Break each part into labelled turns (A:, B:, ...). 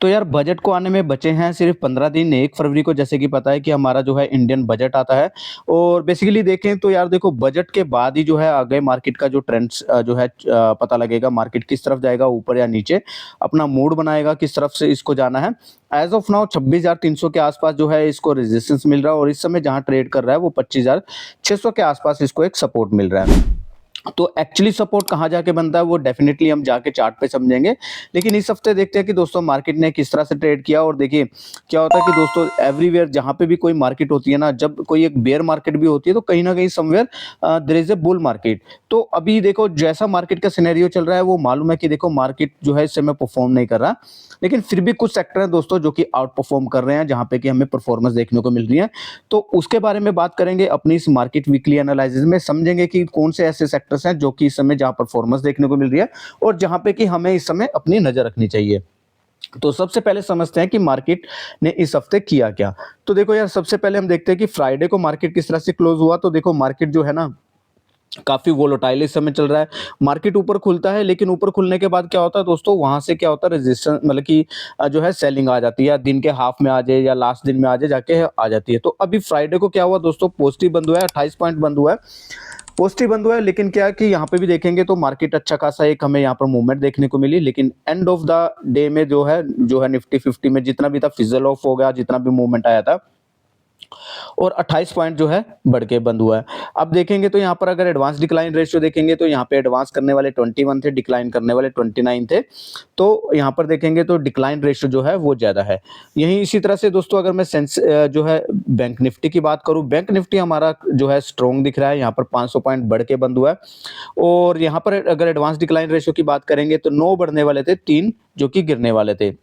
A: तो यार बजट को आने में बचे हैं सिर्फ 15 दिन। 1 फरवरी को जैसे कि पता है कि हमारा जो है इंडियन बजट आता है और बेसिकली देखें तो यार देखो बजट के बाद ही जो है आगे मार्केट का जो ट्रेंड्स जो है पता लगेगा मार्केट किस तरफ जाएगा, ऊपर या नीचे। अपना मूड बनाएगा किस तरफ से इसको जाना है। एज़ ऑफ नाउ 26,300 के आसपास जो है इसको रेजिस्टेंस मिल रहा है और इस समय जहाँ ट्रेड कर रहा है वो 25,600 के आसपास इसको एक सपोर्ट मिल रहा है। तो एक्चुअली सपोर्ट कहाँ जाके बनता है वो डेफिनेटली हम जाके चार्ट पे समझेंगे। लेकिन इस हफ्ते देखते हैं कि दोस्तों मार्केट ने किस तरह से ट्रेड किया। और देखिए क्या होता है कि दोस्तों एवरीवेयर जहाँ पे भी कोई मार्केट होती है ना, जब कोई एक बेयर मार्केट भी होती है तो कहीं ना कहीं somewhere there is a bull market. तो अभी देखो जैसा मार्केट का सिनेरियो चल रहा है वो मालूम है कि देखो मार्केट जो है इस समय परफॉर्म नहीं कर रहा, लेकिन फिर भी कुछ सेक्टर हैं दोस्तों जो कि आउट परफॉर्म कर रहे हैं, जहाँ पे कि हमें परफॉर्मेंस देखने को मिल रही है। तो उसके बारे में बात करेंगे अपनी इस मार्केट वीकली एनालिसिस में, समझेंगे कि कौन से ऐसे सेक्टर्स हैं जो कि इस समय जहाँ परफॉर्मेंस देखने को मिल रही है और जहाँ पे कि हमें इस समय अपनी नजर रखनी चाहिए। तो सबसे पहले समझते हैं कि मार्केट ने इस हफ्ते किया क्या। तो देखो यार सबसे पहले हम देखते हैं कि फ्राइडे को मार्केट किस तरह से क्लोज हुआ। तो देखो मार्केट जो है ना काफी वोलेटाइल इस समय चल रहा है। मार्केट ऊपर खुलता है लेकिन ऊपर खुलने के बाद क्या होता है दोस्तों, वहां से क्या होता है रेजिस्टेंस मतलब कि जो है सेलिंग आ जाती है, या दिन के हाफ में आ जाए या लास्ट दिन में आ जाए जाके आ जाती है। तो अभी फ्राइडे को क्या हुआ दोस्तों, पॉजिटिव बंद हुआ है, 28 पॉइंट बंद हुआ है, पॉजिटिव बंद हुआ है। लेकिन क्या है कि यहाँ पे भी देखेंगे तो मार्केट अच्छा खासा एक हमें यहाँ पर मूवमेंट देखने को मिली। लेकिन एंड ऑफ द डे में जो है निफ्टी 50 में जितना भी था फिजल ऑफ हो गया, जितना भी मूवमेंट आया था, और 28 पॉइंट जो है बढ़ के बंद हुआ है। अब देखेंगे तो यहाँ पर अगर एडवांस डिक्लाइन रेशियो देखेंगे तो यहाँ पे एडवांस करने वाले 21 थे, डिक्लाइन करने वाले 29 थे। तो यहाँ पर देखेंगे तो डिक्लाइन रेशियो जो है वो ज्यादा है। यही इसी तरह से दोस्तों अगर मैं जो है बैंक निफ्टी की बात करूँ, बैंक निफ्टी हमारा जो है स्ट्रॉन्ग दिख रहा है, यहाँ पर 500 पॉइंट बढ़ के बंद हुआ है। और यहाँ पर अगर एडवांस डिक्लाइन रेशियो की बात करेंगे तो 9 बढ़ने वाले थे, 3 जो कि गिरने वाले थे।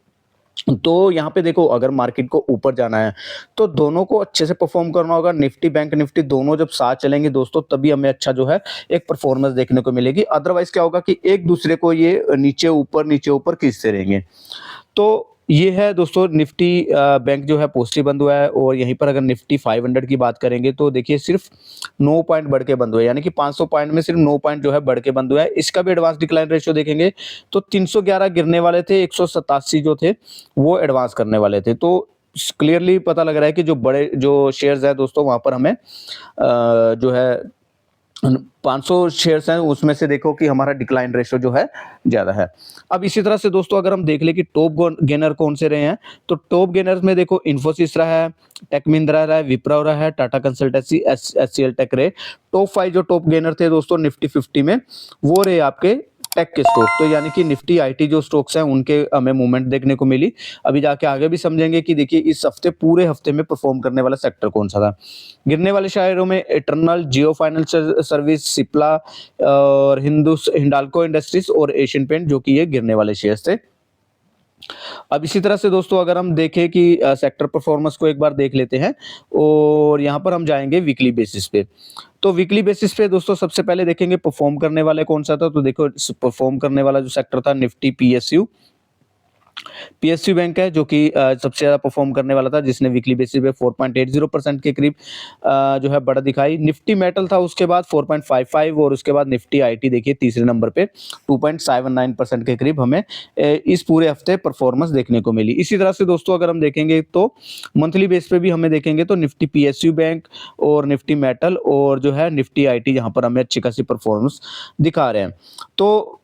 A: तो यहाँ पे देखो अगर मार्केट को ऊपर जाना है तो दोनों को अच्छे से परफॉर्म करना होगा। निफ्टी बैंक निफ्टी दोनों जब साथ चलेंगे दोस्तों तभी हमें अच्छा जो है एक परफॉर्मेंस देखने को मिलेगी। अदरवाइज क्या होगा कि एक दूसरे को ये नीचे ऊपर खींचते रहेंगे। तो ये है दोस्तों निफ्टी बैंक जो है पॉजिटिव बंद हुआ है। और यहीं पर अगर निफ्टी 500 की बात करेंगे तो देखिए सिर्फ 9 पॉइंट बढ़ के बंद हुए, यानी कि 500 पॉइंट में सिर्फ 9 पॉइंट जो है बढ़ के बंद हुआ है। इसका भी एडवांस डिक्लाइन रेशियो देखेंगे तो 311 गिरने वाले थे, 187 जो थे वो एडवांस करने वाले थे। तो क्लियरली पता लग रहा है कि जो बड़े जो शेयर्स है दोस्तों वहां पर हमें जो है 500 शेयर्स हैं उसमें से देखो कि हमारा डिक्लाइन रेशियो जो है ज्यादा है। अब इसी तरह से दोस्तों अगर हम देख ले कि टॉप गेनर कौन से रहे हैं, तो टॉप गेनर्स में देखो इन्फोसिस रहा है, टेक महिंद्रा रहा है, विप्रो रहा है, टाटा कंसल्टेंसी, एचसीएल टेक रहे। टॉप 5 जो टॉप गेनर थे दोस्तों निफ्टी 50 में वो रहे आपके टेक के स्टॉक। तो यानी कि निफ्टी आईटी जो स्टॉक्स हैं उनके हमें मूवमेंट देखने को मिली। अभी जाके आगे भी समझेंगे कि देखिए इस हफ्ते पूरे हफ्ते में परफॉर्म करने वाला सेक्टर कौन सा था। गिरने वाले शेयरों में इटर्नल, जियो फाइनेंशियल सर्विस, सिप्ला और हिंडाल्को इंडस्ट्रीज और एशियन पेंट जो कि ये गिरने वाले शेयर्स थे। अब इसी तरह से दोस्तों अगर हम देखें कि सेक्टर परफॉर्मेंस को एक बार देख लेते हैं और यहाँ पर हम जाएंगे वीकली बेसिस पे। तो वीकली बेसिस पे दोस्तों सबसे पहले देखेंगे परफॉर्म करने वाले कौन सा था। तो देखो परफॉर्म करने वाला जो सेक्टर था निफ्टी पीएसयू बैंक है जो कि सबसे ज्यादा परफॉर्म करने वाला था, जिसने वीकली बेसिस पे 4.80% के करीब जो है बढ़त दिखाई। निफ्टी मेटल था उसके बाद 4.55, और उसके बाद निफ्टी आईटी देखिए तीसरे नंबर पे 2.79% के करीब हमें इस पूरे हफ्ते परफॉर्मेंस देखने को मिली। इसी तरह से दोस्तों अगर हम देखेंगे तो मंथली बेस पे भी हमें देखेंगे तो निफ्टी पीएसयू बैंक और निफ्टी मेटल और जो है निफ्टी आईटी यहाँ पर हमें अच्छी खासी परफॉर्मेंस दिखा रहे हैं। तो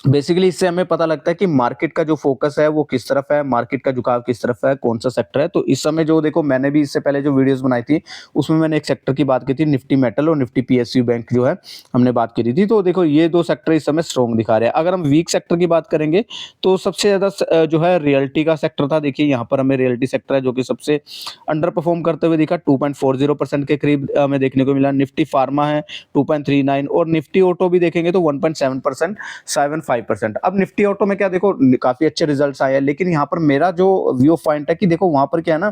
A: बेसिकली इससे हमें पता लगता है कि मार्केट का जो फोकस है वो किस तरफ है, मार्केट का झुकाव किस तरफ है, कौन सा सेक्टर है। तो इस समय जो देखो मैंने भी इससे पहले जो वीडियोस बनाई थी उसमें मैंने एक सेक्टर की बात की थी, निफ्टी मेटल और निफ्टी पीएसयू बैंक जो है हमने बात की थी। तो देखो ये दो सेक्टर इस समय स्ट्रॉन्ग दिखा रहे हैं। अगर हम वीक सेक्टर की बात करेंगे तो सबसे ज्यादा जो है रियल्टी का सेक्टर था। देखिए यहाँ पर हमें रियल्टी सेक्टर है जो कि सबसे अंडर परफॉर्म करते हुए दिखा, 2.40% के करीब हमें देखने को मिला। निफ्टी फार्मा है 2.39, और निफ्टी ऑटो भी देखेंगे तो 1.7%, 5%। अब निफ्टी ऑटो में क्या देखो काफी अच्छे रिजल्ट्स आए हैं, लेकिन यहाँ पर मेरा जो व्यू पॉइंट है कि देखो वहां पर क्या है ना,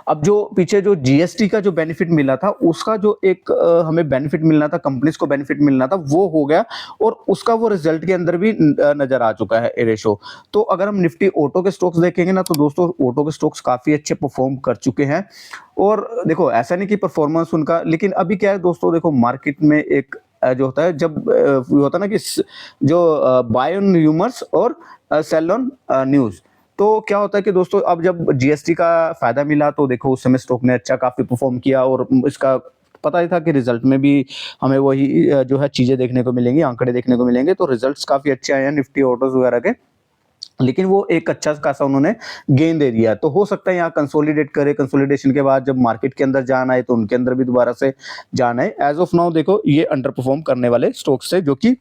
A: अब जो पीछे जो जीएसटी का जो बेनिफिट मिला था उसका जो एक हमें बेनिफिट मिलना था, कंपनीज को बेनिफिट मिलना था, वो हो गया और उसका वो रिजल्ट के अंदर भी नजर आ चुका है रेशो। तो अगर हम निफ्टी ऑटो के स्टॉक्स देखेंगे ना तो दोस्तों ऑटो के स्टॉक्स काफी अच्छे परफॉर्म कर चुके हैं। और देखो ऐसा नहीं कि परफॉर्मेंस उनका, लेकिन अभी क्या है दोस्तों, देखो मार्केट में एक जो होता है जब वो होता है ना कि जो बाय ऑन र्यूमर्स और सेल ऑन न्यूज़। तो क्या होता है कि दोस्तों अब जब जीएसटी का फ़ायदा मिला तो देखो उस समय स्टॉक ने अच्छा काफ़ी परफ़ॉर्म किया और इसका पता ही था कि रिज़ल्ट में भी हमें वही जो है चीज़ें देखने को मिलेंगी, आंकड़े देखने को मिलेंगे। तो रिज़ल्ट्स काफ़ी अच्छे आए हैं निफ्टी ऑटोज़ वगैरह के। लेकिन वो एक अच्छा खासा उन्होंने गेन दे दिया। तो हो सकता है यहाँ कंसोलिडेट करे, कंसोलिडेशन के बाद जब मार्केट के अंदर जान आए तो उनके अंदर भी दोबारा से जान आए। एज़ ऑफ नाउ देखो ये अंडर परफ़ॉर्म करने वाले स्टॉक्स है, जो कि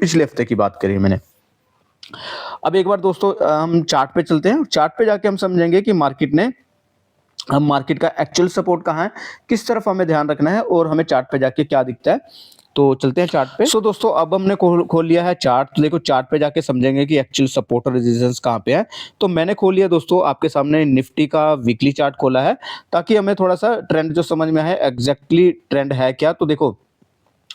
A: पिछले हफ्ते की बात करी है मैंने। अब एक बार दोस्तों हम चार्ट पे चलते हैं। चार्ट पे जाके हम समझेंगे कि मार्केट का एक्चुअल सपोर्ट कहाँ है, किस तरफ हमें ध्यान रखना है और हमें चार्ट पे जाके क्या दिखता है। तो चलते हैं चार्ट पे। सो दोस्तों अब हमने खोल लिया है चार्ट। तो देखो चार्ट पे जाके समझेंगे कि एक्चुअल सपोर्ट और रेजिस्टेंस कहाँ पे है। तो मैंने खोल लिया दोस्तों आपके सामने निफ्टी का वीकली चार्ट खोला है, ताकि हमें थोड़ा सा ट्रेंड जो समझ में आए एग्जैक्टली ट्रेंड है क्या। तो देखो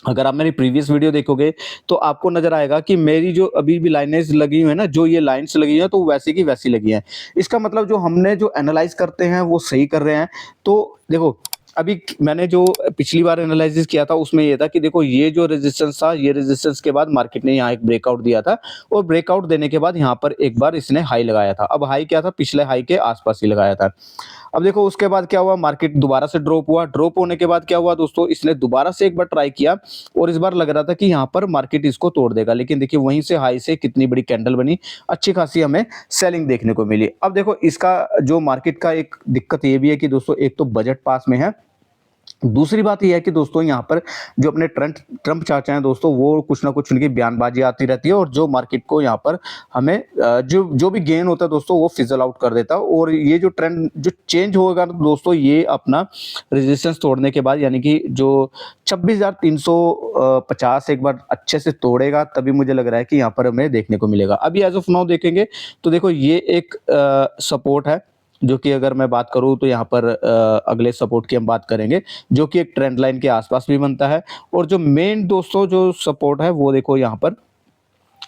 A: अगर आप मेरी प्रीवियस वीडियो देखोगे तो आपको नजर आएगा कि मेरी जो अभी भी लाइनें लगी हुई है ना, जो ये लाइंस लगी हैं तो वैसी की वैसी लगी हैं। इसका मतलब जो हमने जो एनालाइज करते हैं वो सही कर रहे हैं। तो देखो अभी मैंने जो पिछली बार एनालिसिस किया था उसमें ये था कि देखो ये जो रेजिस्टेंस था, ये रेजिस्टेंस के बाद मार्केट ने यहाँ एक ब्रेकआउट दिया था और ब्रेकआउट देने के बाद यहाँ पर एक बार इसने हाई लगाया था। अब हाई क्या था, पिछले हाई के आसपास ही लगाया था। अब देखो उसके बाद क्या हुआ, मार्केट दोबारा से ड्रॉप हुआ। ड्रॉप होने के बाद क्या हुआ दोस्तों, इसने दोबारा से एक बार ट्राई किया और इस बार लग रहा था कि यहाँ पर मार्केट इसको तोड़ देगा, लेकिन देखिए वहीं से हाई से कितनी बड़ी कैंडल बनी, अच्छी खासी हमें सेलिंग देखने को मिली। अब देखो इसका जो मार्केट का एक दिक्कत ये भी है कि दोस्तों एक तो बजट पास में है, दूसरी बात यह है कि दोस्तों यहाँ पर जो अपने ट्रंप चाचा हैं दोस्तों, वो कुछ ना कुछ उनकी बयानबाजी आती रहती है और जो मार्केट को यहाँ पर हमें जो भी गेन होता है दोस्तों वो फिजल आउट कर देता है। और ये जो ट्रेंड जो चेंज होगा दोस्तों, ये अपना रेजिस्टेंस तोड़ने के बाद यानी कि जो 26,350 एक बार अच्छे से तोड़ेगा, तभी मुझे लग रहा है कि यहाँ पर हमें देखने को मिलेगा। अभी एज ऑफ नाउ देखेंगे तो देखो ये एक सपोर्ट है, जो कि अगर मैं बात करूं तो यहाँ पर अगले सपोर्ट की हम बात करेंगे, जो कि एक ट्रेंड लाइन के आसपास भी बनता है। और जो मेन दोस्तों जो सपोर्ट है वो देखो यहाँ पर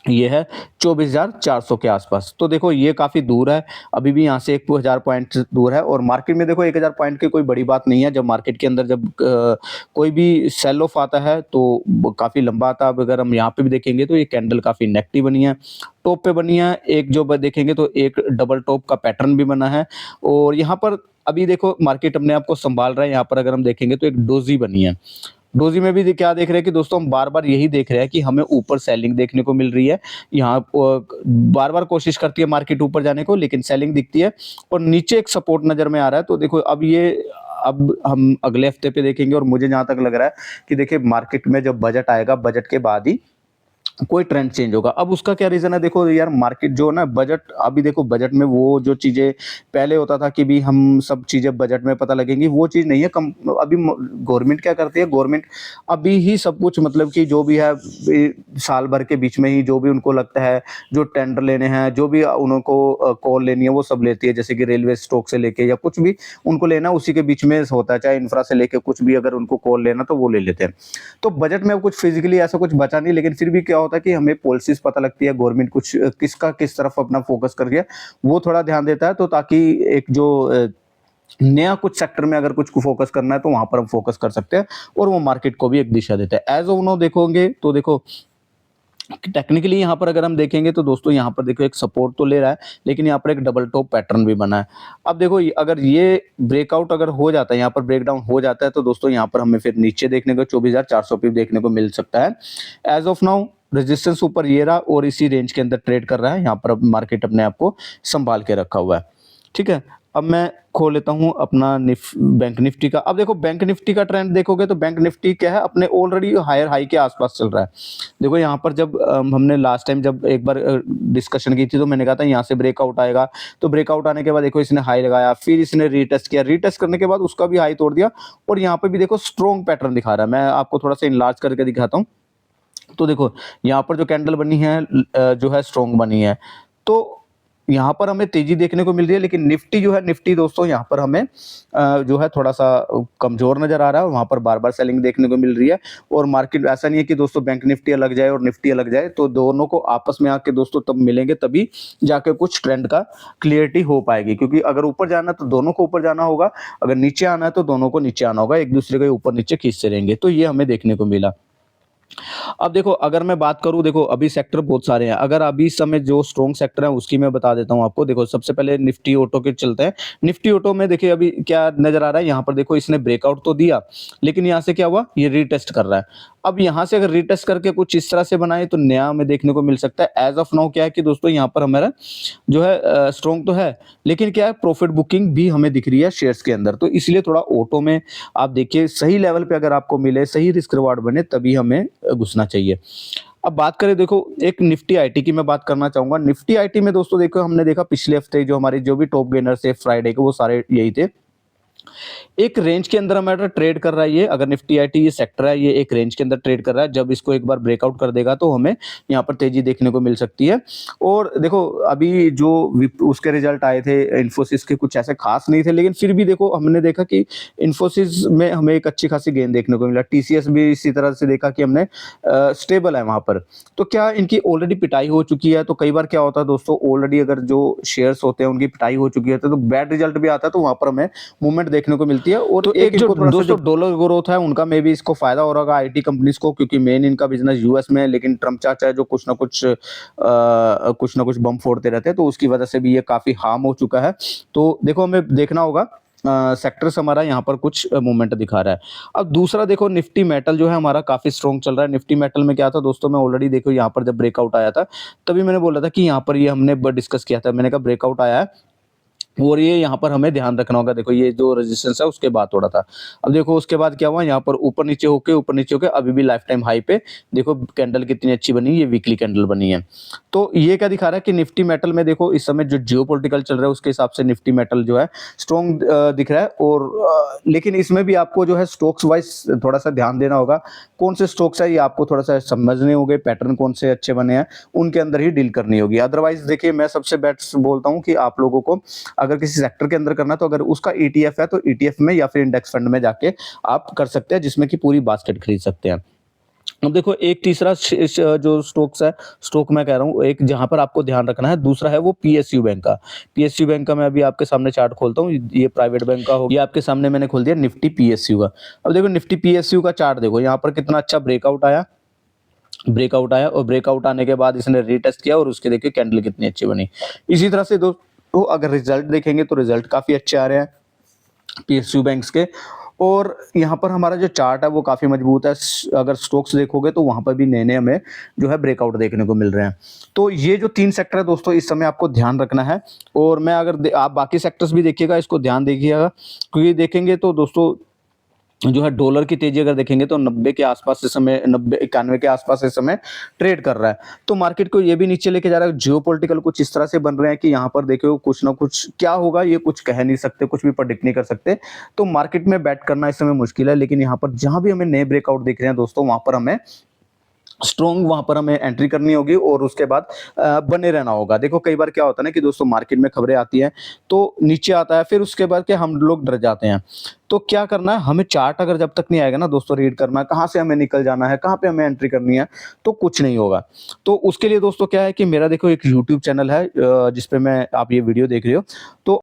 A: ये है 24,400 के आसपास। तो देखो ये काफ़ी दूर है, अभी भी यहाँ से 1,000 पॉइंट दूर है। और मार्केट में देखो 1,000 पॉइंट की कोई बड़ी बात नहीं है। जब मार्केट के अंदर जब कोई भी सेल ऑफ आता है तो काफ़ी लंबा आता है। अब अगर हम यहाँ पे भी देखेंगे तो ये कैंडल काफ़ी नेगेटिव बनी है, टॉप पे बनी है। एक जो देखेंगे तो एक डबल टॉप का पैटर्न भी बना है। और यहाँ पर अभी देखो मार्केट अपने आप को संभाल रहा है। यहाँ पर अगर हम देखेंगे तो एक डोजी बनी है। डोजी में भी क्या देख रहे हैं कि दोस्तों हम बार बार यही देख रहे हैं कि हमें ऊपर सेलिंग देखने को मिल रही है। यहाँ बार बार कोशिश करती है मार्केट ऊपर जाने को, लेकिन सेलिंग दिखती है और नीचे एक सपोर्ट नजर में आ रहा है। तो देखो अब हम अगले हफ्ते पे देखेंगे और मुझे जहां तक लग रहा है कि देखिए मार्केट में जब बजट आएगा, बजट के बाद ही कोई ट्रेंड चेंज होगा। अब उसका क्या रीजन है, देखो यार मार्केट जो ना बजट, अभी देखो बजट में वो जो चीजें पहले होता था कि भी हम सब चीजें बजट में पता लगेंगी, वो चीज नहीं है। अभी गवर्नमेंट क्या करती है, गवर्नमेंट अभी ही सब कुछ मतलब कि जो भी है साल भर के बीच में ही जो भी उनको लगता है, जो टेंडर लेने हैं, जो भी उनको कॉल लेनी है वो सब लेती है। जैसे कि रेलवे स्टॉक से लेके या कुछ भी उनको लेना उसी के बीच में होता है, चाहे इंफ्रा से लेके कुछ भी अगर उनको कॉल लेना तो वो ले लेते हैं। तो बजट में अब कुछ फिजिकली ऐसा कुछ बचा नहीं, लेकिन फिर भी क्या होता है कि हमें पॉलिसीज पता लगती है, गवर्नमेंट कुछ किसका किस तरफ अपना फोकस कर गया वो थोड़ा ध्यान देता है। तो ताकि एक जो नया कुछ सेक्टर में अगर कुछ फोकस करना है तो वहां पर हम फोकस कर सकते हैं और वो मार्केट को भी एक दिशा देता है। एज ऑफ नाउ देखोगे तो देखो टेक्निकली यहाँ पर अगर हम देखेंगे तो दोस्तों यहाँ पर देखो एक सपोर्ट तो ले रहा है, लेकिन यहाँ पर एक डबल टॉप पैटर्न भी बना है। अब देखो अगर ये ब्रेकआउट अगर हो जाता है, यहाँ पर ब्रेकडाउन हो जाता है, तो दोस्तों यहाँ पर हमें फिर नीचे देखने को 24,400 पे देखने को मिल सकता है। एज ऑफ नाउ रेजिस्टेंस ऊपर ये रहा और इसी रेंज के अंदर ट्रेड कर रहा है। यहाँ पर अब मार्केट अपने आप को संभाल के रखा हुआ है। ठीक है, अब मैं खोल लेता हूं अपना बैंक निफ्टी का। अब देखो बैंक निफ्टी का ट्रेंड देखोगे तो बैंक निफ्टी क्या है, अपने ऑलरेडी हायर हाई के आसपास चल रहा है। देखो यहाँ पर जब हमने लास्ट टाइम जब एक बार डिस्कशन की थी तो मैंने कहा था यहाँ से ब्रेकआउट आएगा। तो ब्रेकआउट आने के बाद देखो इसने हाई लगाया, फिर इसने रीटेस्ट किया, रीटेस्ट करने के बाद उसका भी हाई तोड़ दिया और यहाँ पे भी देखो स्ट्रॉन्ग पैटर्न दिखा रहा है। मैं आपको थोड़ा सा इनलार्ज करके दिखाता हूँ। तो देखो यहाँ पर जो कैंडल बनी है जो है स्ट्रॉन्ग बनी है। तो यहाँ पर हमें तेजी देखने को मिल रही है, लेकिन निफ्टी जो है, निफ्टी दोस्तों यहाँ पर हमें जो है थोड़ा सा कमजोर नजर आ रहा है। वहां पर बार बार सेलिंग देखने को मिल रही है और मार्केट ऐसा नहीं है कि दोस्तों बैंक निफ्टी अलग जाए और निफ्टी अलग जाए। तो दोनों को आपस में आके दोस्तों तब मिलेंगे, तभी जाके कुछ ट्रेंड का क्लियरिटी हो पाएगी। क्योंकि अगर ऊपर जाना है तो दोनों को ऊपर जाना होगा, अगर नीचे आना है तो दोनों को नीचे आना होगा, एक दूसरे के ऊपर नीचे खींचते रहेंगे। तो ये हमें देखने को मिला। अब देखो अगर मैं बात करूँ, देखो अभी सेक्टर बहुत सारे हैं। अगर अभी इस समय जो स्ट्रॉन्ग सेक्टर है उसकी मैं बता देता हूँ आपको। देखो सबसे पहले निफ्टी ऑटो के चलते हैं। निफ्टी ऑटो में देखिए अभी क्या नज़र आ रहा है, यहाँ पर देखो इसने ब्रेकआउट तो दिया, लेकिन यहाँ से क्या हुआ, ये रीटेस्ट कर रहा है। अब यहाँ से अगर रीटेस्ट करके कुछ इस तरह से बनाए तो नया हमें देखने को मिल सकता है। एज़ ऑफ नाउ क्या है कि दोस्तों यहाँ पर हमारा जो है स्ट्रॉन्ग तो है, लेकिन क्या है, प्रॉफिट बुकिंग भी हमें दिख रही है शेयर्स के अंदर। तो इसलिए थोड़ा ऑटो में आप देखिए सही लेवल पे अगर आपको मिले, सही रिस्क रिवार्ड बने, तभी हमें घुसना चाहिए। अब बात करें, देखो एक निफ्टी आईटी की मैं बात करना चाहूँगा। निफ्टी आईटी में दोस्तों देखो हमने देखा पिछले हफ्ते जो हमारे जो भी टॉप गेनर्स थे फ्राइडे के, वो सारे यही थे। एक रेंज के अंदर हमारा ट्रेड कर रहा है ये। अगर निफ्टी आईटी ये सेक्टर है, ये एक रेंज के अंदर ट्रेड कर रहा है। जब इसको एक बार ब्रेकआउट कर देगा तो हमें यहाँ पर तेजी देखने को मिल सकती है। और देखो अभी जो उसके रिजल्ट आए थे इन्फोसिस के, कुछ ऐसे खास नहीं थे, लेकिन फिर भी देखो हमने देखा कि इन्फोसिस में हमें एक अच्छी खासी गेन देखने को मिला। टीसीएस भी इसी तरह से देखा कि हमने स्टेबल है वहां पर। तो क्या इनकी ऑलरेडी पिटाई हो चुकी है? तो कई बार क्या होता है दोस्तों, ऑलरेडी अगर जो शेयर्स होते हैं उनकी पिटाई हो चुकी है तो बैड रिजल्ट भी आता है, तो वहां पर हमें मूवमेंट देखने को मिलती है। और तो एक जो दोस्तों डॉलर ग्रोथ है उनका मे भी इसको फायदा हो रहा होगा आईटी कंपनीज को, क्योंकि मेन इनका बिजनेस यूएस में है। लेकिन ट्रम्प चाचा है जो कुछ ना कुछ बम फोड़ते रहते हैं, तो उसकी वजह से भी ये काफी हार्म हो चुका है। तो देखो हमें देखना होगा, सेक्टर्स हमारा यहाँ पर कुछ मूवमेंट दिखा रहा है। अब दूसरा देखो निफ्टी मेटल जो है हमारा काफी स्ट्रॉन्ग चल रहा है। निफ्टी मेटल में क्या था दोस्तों, मैं ऑलरेडी देखो यहाँ पर जब ब्रेकआउट आया था तभी मैंने बोला था कि यहाँ पर ये हमने डिस्कस किया था। मैंने कहा ब्रेकआउट आया है और ये यहाँ पर हमें ध्यान रखना होगा। देखो ये जो रेजिस्टेंस है उसके बाद तोड़ा था। अब देखो उसके बाद क्या हुआ, यहाँ पर ऊपर नीचे होके अभी भी लाइफ टाइम हाई पे देखो कैंडल कितनी अच्छी बनी, ये वीकली कैंडल बनी है। तो ये क्या दिखा रहा है कि निफ्टी मेटल में देखो इस समय जो जियोपॉलिटिकल चल रहा है उसके हिसाब से निफ्टी मेटल जो है स्ट्रॉन्ग दिख रहा है। और लेकिन इसमें भी आपको जो है स्टॉक्स वाइज थोड़ा सा ध्यान देना होगा। कौन से स्टॉक्स है ये आपको थोड़ा सा समझने होंगे, पैटर्न कौन से अच्छे बने हैं उनके अंदर ही डील करनी होगी। अदरवाइज देखिए मैं सबसे बेस्ट बोलता हूँ कि आप लोगों को अगर किसी सेक्टर के अंदर करना है तो अगर उसका ईटीएफ है तो ईटीएफ में या फिर इंडेक्स फंड में जाके आप कर सकते हैं, जिसमें कि पूरी बास्केट खरीद सकते हैं। अब देखो एक तीसरा जो स्टॉक्स है, स्टॉक मैं कह रहा हूँ एक जहां पर आपको ध्यान रखना है, दूसरा है वो पीएसयू बैंक का। पीएसयू बैंक का मैं अभी आपके सामने चार्ट खोलता हूँ, ये प्राइवेट बैंक का हो, ये आपके सामने मैंने खोल दिया निफ्टी पीएसयू का। अब देखो निफ्टी पीएसयू का चार्ट देखो, यहाँ पर कितना अच्छा ब्रेकआउट आया और ब्रेकआउट आने के बाद इसने रीटेस्ट किया और उसके देखिए कैंडल कितनी अच्छी बनी। इसी तरह से दोस्तों अगर रिजल्ट देखेंगे तो रिजल्ट काफी अच्छे आ रहे हैं पीएसयू बैंक्स के। और यहाँ पर हमारा जो चार्ट है वो काफी मजबूत है। अगर स्टॉक्स देखोगे तो वहां पर भी नए नए हमें जो है ब्रेकआउट देखने को मिल रहे हैं। तो ये जो 3 सेक्टर है दोस्तों इस समय आपको ध्यान रखना है। और मैं अगर आप बाकी सेक्टर्स भी देखिएगा, इसको ध्यान देखिएगा, क्योंकि देखेंगे तो दोस्तों जो है डॉलर की तेजी अगर देखेंगे तो 90 के आसपास इस समय, 90-91 के आसपास इस समय ट्रेड कर रहा है। तो मार्केट को ये भी नीचे लेके जा रहा है। जियोपॉलिटिकल कुछ इस तरह से बन रहे हैं कि यहाँ पर देखो कुछ ना कुछ क्या होगा ये कुछ कह नहीं सकते, कुछ भी प्रेडिक्ट नहीं कर सकते। तो मार्केट में बैट करना इस समय मुश्किल है। लेकिन यहाँ पर जहां भी हमें नए ब्रेकआउट दिख रहे हैं दोस्तों, वहां पर हमें स्ट्रॉन्ग, वहां पर हमें एंट्री करनी होगी और उसके बाद बने रहना होगा। देखो कई बार क्या होता है ना कि दोस्तों मार्केट में खबरें आती हैं तो नीचे आता है, फिर उसके बाद क्या हम लोग डर जाते हैं। तो क्या करना है, हमें चार्ट अगर जब तक नहीं आएगा ना दोस्तों, रीड करना है कहाँ से हमें निकल जाना है, कहाँ पे हमें एंट्री करनी है, तो कुछ नहीं होगा। तो उसके लिए दोस्तों क्या है कि मेरा देखो एक यूट्यूब चैनल है जिसपे मैं आप ये वीडियो देख रहे हो। तो